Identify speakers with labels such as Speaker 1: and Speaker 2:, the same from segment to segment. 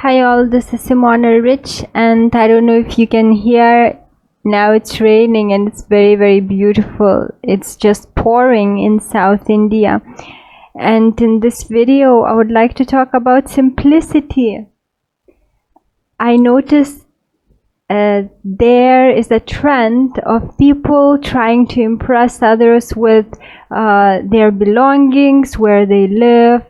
Speaker 1: Hi all, this is Simona Rich, and I don't know if you can hear. Now it's raining and it's very beautiful. It's just pouring in South India. And in this video I would like to talk about simplicity. I noticed there is a trend of people trying to impress others with their belongings, where they live,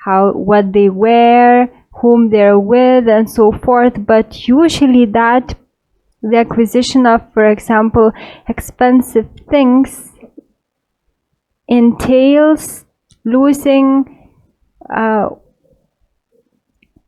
Speaker 1: what they wear, whom they're with, and so forth. But usually the acquisition of, for example, expensive things entails losing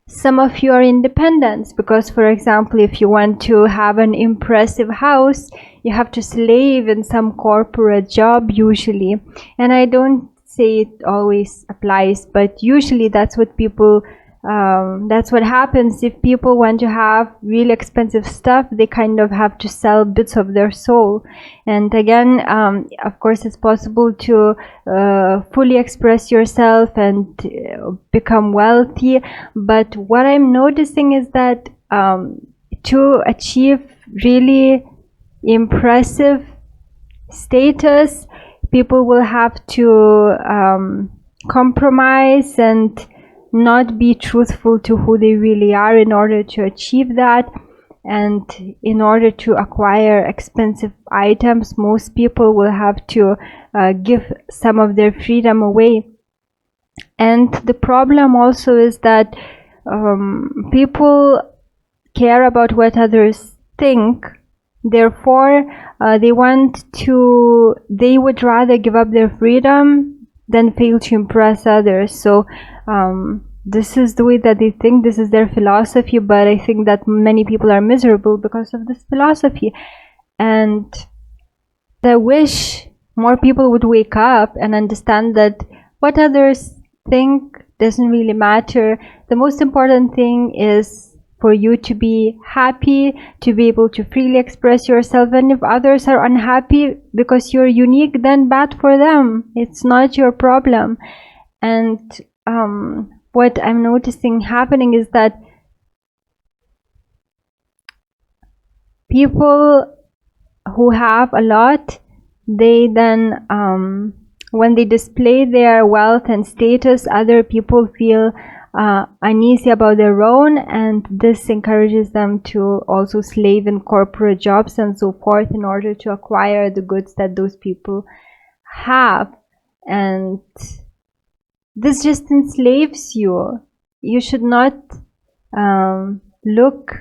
Speaker 1: some of your independence, because, for example, if you want to have an impressive house, you have to slave in some corporate job usually. And I don't say it always applies, but usually that's what people that's what happens. If people want to have really expensive stuff, they kind of have to sell bits of their soul. And again, of course, it's possible to fully express yourself and become wealthy. But what I'm noticing is that to achieve really impressive status, people will have to compromise and not be truthful to who they really are in order to achieve that. And in order to acquire expensive items, most people will have to give some of their freedom away. And the problem also is that people care about what others think. Therefore, they would rather give up their freedom than fail to impress others. So this is the way that they think, this is their philosophy, but I think that many people are miserable because of this philosophy. And I wish more people would wake up and understand that what others think doesn't really matter. The most important thing is for you to be happy, to be able to freely express yourself. And if others are unhappy because you're unique, then bad for them. It's not your problem. And what I'm noticing happening is that people who have a lot, they then when they display their wealth and status, other people feel uneasy about their own, and this encourages them to also slave in corporate jobs and so forth in order to acquire the goods that those people have. And this just enslaves you. You should not look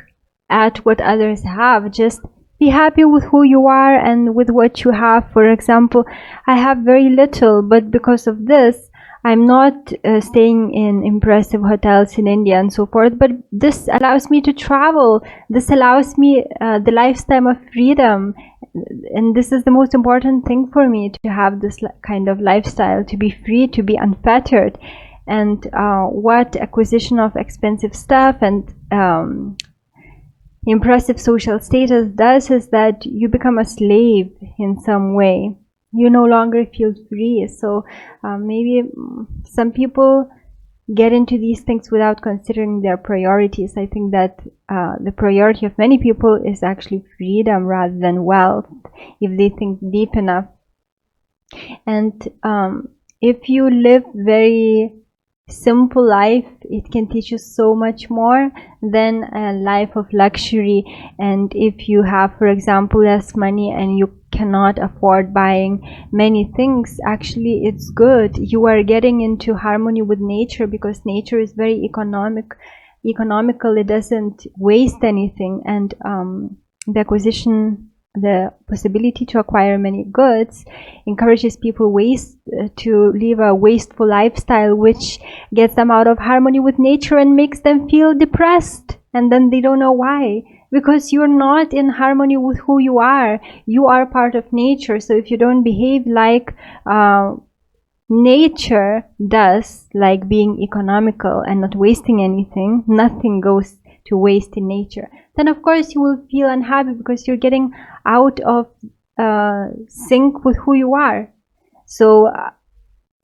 Speaker 1: at what others have. Just be happy with who you are and with what you have. For example, I have very little, but because of this, I'm not staying in impressive hotels in India and so forth, but this allows me to travel. This allows me the lifestyle of freedom. And this is the most important thing for me, to have this kind of lifestyle, to be free, to be unfettered. And what acquisition of expensive stuff and impressive social status does is that you become a slave in some way. You no longer feel free. So maybe some people get into these things without considering their priorities. I think that the priority of many people is actually freedom rather than wealth, if they think deep enough. And if you live very simple life, it can teach you so much more than a life of luxury. And if you have, for example, less money and you cannot afford buying many things, actually it's good. You are getting into harmony with nature, because nature is very economical. It doesn't waste anything. And the possibility to acquire many goods encourages people to live a wasteful lifestyle, which gets them out of harmony with nature and makes them feel depressed. And then they don't know why, because you're not in harmony with who you are. You are part of nature. So if you don't behave like nature does, like being economical and not wasting anything, nothing goes to waste in nature, then of course you will feel unhappy, because you're getting out of sync with who you are. So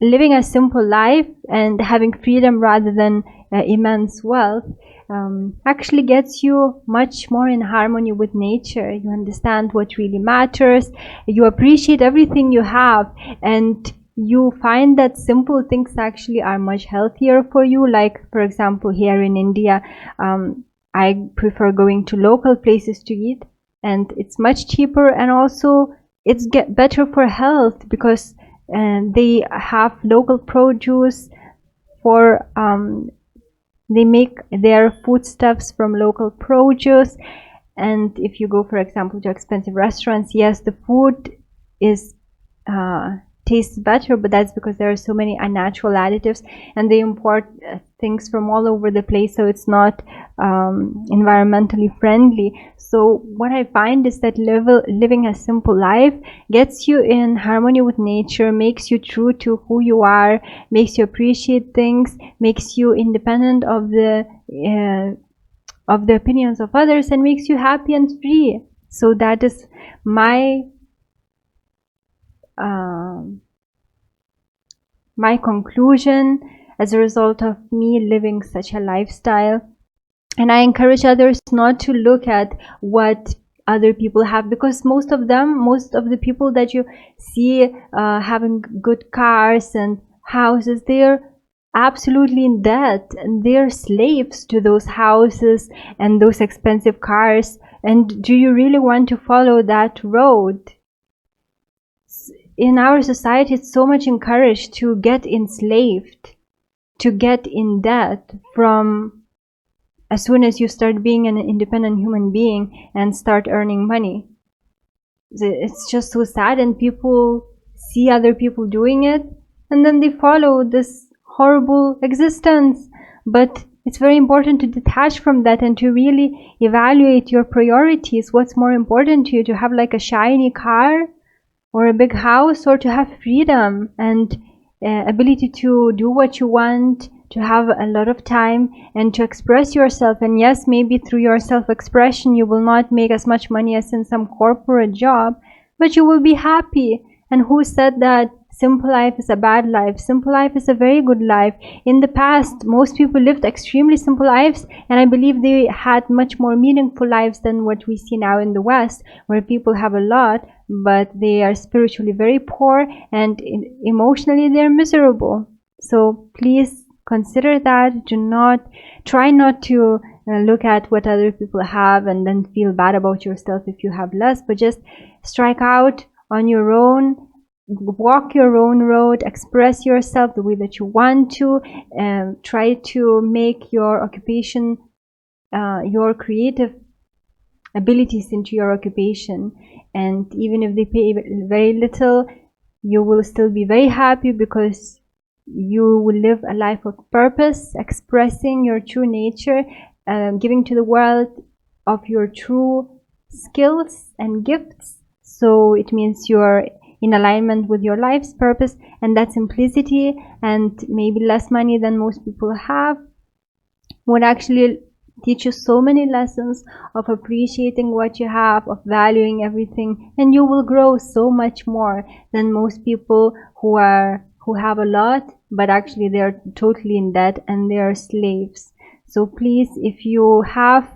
Speaker 1: living a simple life and having freedom rather than immense wealth actually gets you much more in harmony with nature. You understand what really matters, you appreciate everything you have, and you find that simple things actually are much healthier for you. Like, for example, here in India, I prefer going to local places to eat, and it's much cheaper, and also it's get better for health because they have local produce for they make their foodstuffs from local produce. And if you go, for example, to expensive restaurants, yes, the food is tastes better, but that's because there are so many unnatural additives, and they import things from all over the place, so it's not environmentally friendly. So what I find is that living a simple life gets you in harmony with nature, makes you true to who you are, makes you appreciate things, makes you independent of the opinions of others, and makes you happy and free. So that is my my conclusion as a result of me living such a lifestyle. And I encourage others not to look at what other people have, because most of the people that you see having good cars and houses, they're absolutely in debt, and they're slaves to those houses and those expensive cars. And do you really want to follow that road? In our society, it's so much encouraged to get enslaved, to get in debt from as soon as you start being an independent human being and start earning money. It's just so sad, and people see other people doing it, and then they follow this horrible existence. But it's very important to detach from that and to really evaluate your priorities. What's more important to you, to have like a shiny car or a big house, or to have freedom and ability to do what you want, to have a lot of time and to express yourself? And yes, maybe through your self-expression you will not make as much money as in some corporate job, but you will be happy. And who said that simple life is a bad life? Simple life is a very good life. In the past, most people lived extremely simple lives, and I believe they had much more meaningful lives than what we see now in the West, where people have a lot, but they are spiritually very poor, and emotionally they're miserable. So please consider that. Try not to look at what other people have and then feel bad about yourself if you have less, but just strike out on your own, walk your own road, express yourself the way that you want to, try to make your occupation, your creative abilities into your occupation. And even if they pay very little, you will still be very happy, because you will live a life of purpose, expressing your true nature, giving to the world of your true skills and gifts. So it means you're in alignment with your life's purpose, and that simplicity and maybe less money than most people have would actually teach you so many lessons of appreciating what you have, of valuing everything, and you will grow so much more than most people who have a lot, but actually they're totally in debt and they are slaves. So please, if you have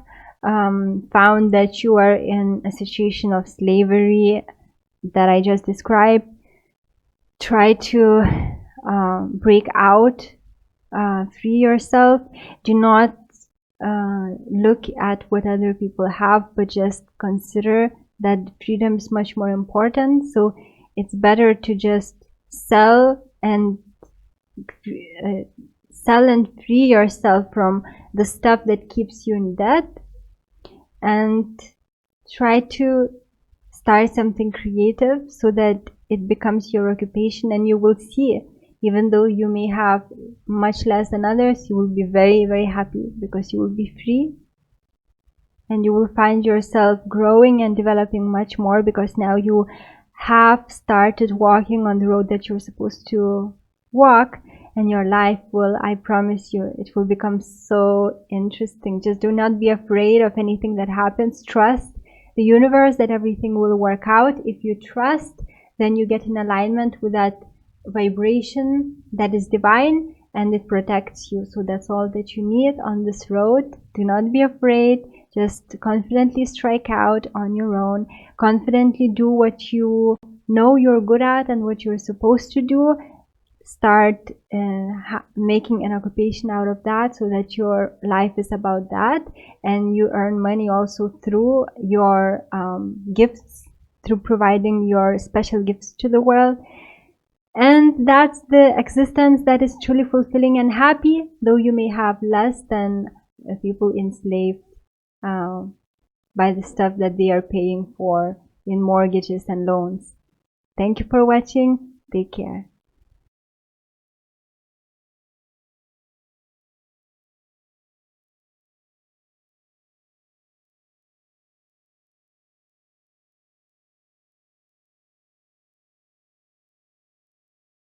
Speaker 1: found that you are in a situation of slavery that I just described, try to break out, free yourself. Do not look at what other people have, but just consider that freedom is much more important. So it's better to just sell and free yourself from the stuff that keeps you in debt, and try to start something creative so that it becomes your occupation. And you will see, even though you may have much less than others, you will be very, very happy, because you will be free, and you will find yourself growing and developing much more, because now you have started walking on the road that you're supposed to walk, and your life will, I promise you, it will become so interesting. Just do not be afraid of anything that happens. Trust the universe that everything will work out. If you trust, then you get in alignment with that vibration that is divine, and it protects you. So that's all that you need on this road. Do not be afraid. Just confidently strike out on your own. Confidently do what you know you're good at and what you're supposed to do. Start making an occupation out of that, so that your life is about that, and you earn money also through your gifts, through providing your special gifts to the world. And that's the existence that is truly fulfilling and happy, though you may have less than people enslaved uh, by the stuff that they are paying for in mortgages and loans. Thank you for watching. Take care.